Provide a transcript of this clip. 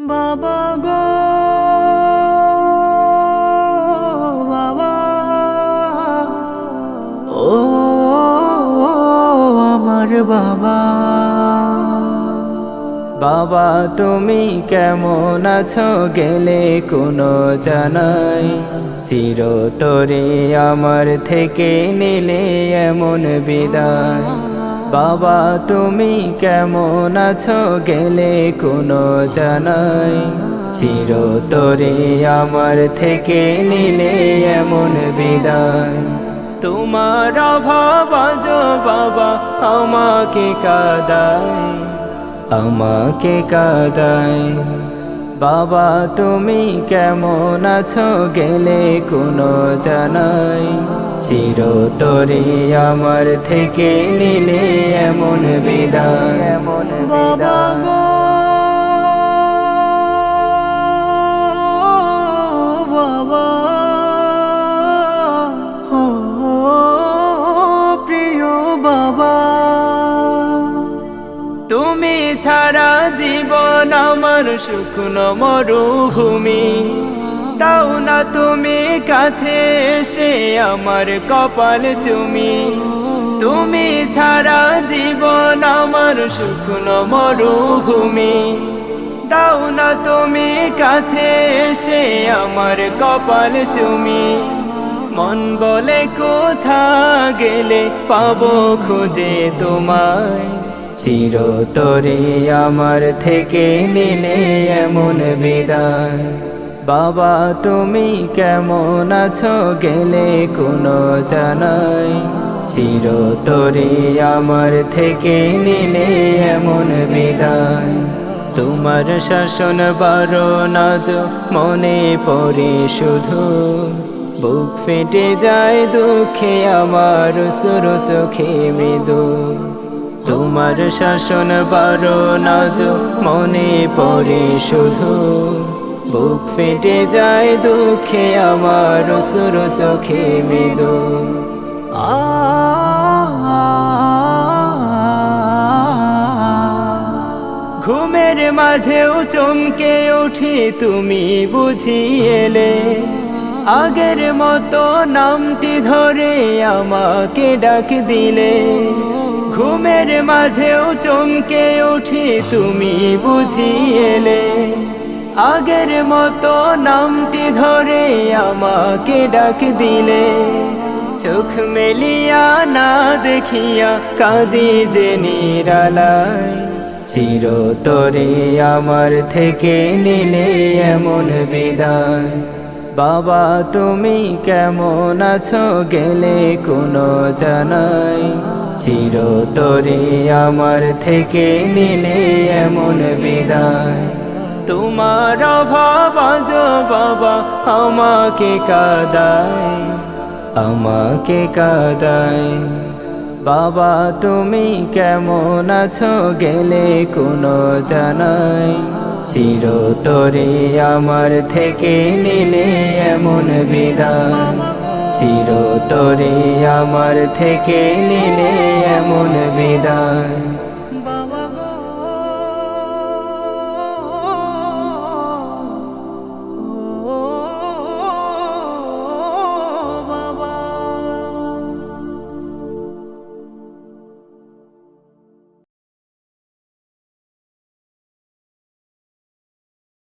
বাবা গো বাবা, ও আমার বাবা। বাবা তুমি কেমন আছো, গেলে কোনো জানাই, চিরতরে আমার থেকে নিলে এমন বিদায়। বাবা তুমি কেমন আছো, গেলে কোনো জানাই, চিরতরে আমার থেকে নিলে এমন বিদায়। তোমার অভাব আজ বাবা আমাকে কাঁদায়, আমাকে কাঁদায়। বাবা তুমি কেমন আছো, গেলে কোনো জানাই, চিরতরে আমার থেকে নিলে এমন বিদায়। বাবা গো বাবা, ও প্রিয় বাবা, তুমি ছাড়া জীবন আমার শুকনো মরুভূমি। দাও না তুমি কাছে এসে আমার কপাল চুমি। তুমি ছাড়া জীবন আমার শুকনো মরুভূমি। দাও না তুমি কাছে এসে আমার কপাল চুমি। মন বলে কোথা গেলে পাবো খুঁজে তোমায়, চিরতরে আমার থেকে নিলে এমন বিদায়। বাবা তুমি কেমন আছো, গেলে কোনো জানাই, চিরতরে আমার থেকে নিলে এমন বিদায়। তোমার শাসন বারণ আজ মনে পড়ে শুধু, বুক ফেটে যায় দুঃখে আমার সুর চোখে মৃদু। তোমার শাসন বারণ আজ মনে পড়ে শুধু, বুক ফেটে যায় দুঃখে আমার সুর চোখে মৃদু। ঘুমের মাঝেও চমকে উঠি তুমি বুঝি এলে, আগের মতো নামটি ধরে আমাকে ডাক দিলে। ঘুমের মাঝেও চমকে উঠি তুমি বুঝি এলে, আগের মতো নামটি ধরে আমাকে ডাক দিলে। চোখ মেলিয়া না দেখিয়া কাঁদি যে নিরালায়, চিরতরে আমার থেকে নিলে এমন বিদায়। বাবা তুমি কেমন আছো, গেলে কোনো জানাই, চিরতরে আমার থেকে নিলে এমন বিদায়। তোমার অভাব আজ বাবা আমাকে কাঁদায়, আমাকে কাঁদায়। বাবা তুমি কেমন আছো, গেলে কোনো জানাই, চিরতরে আমার থেকে নিলে এমন বিদায়। চিরতরে আমার থেকে নিলে এমন বিদায়।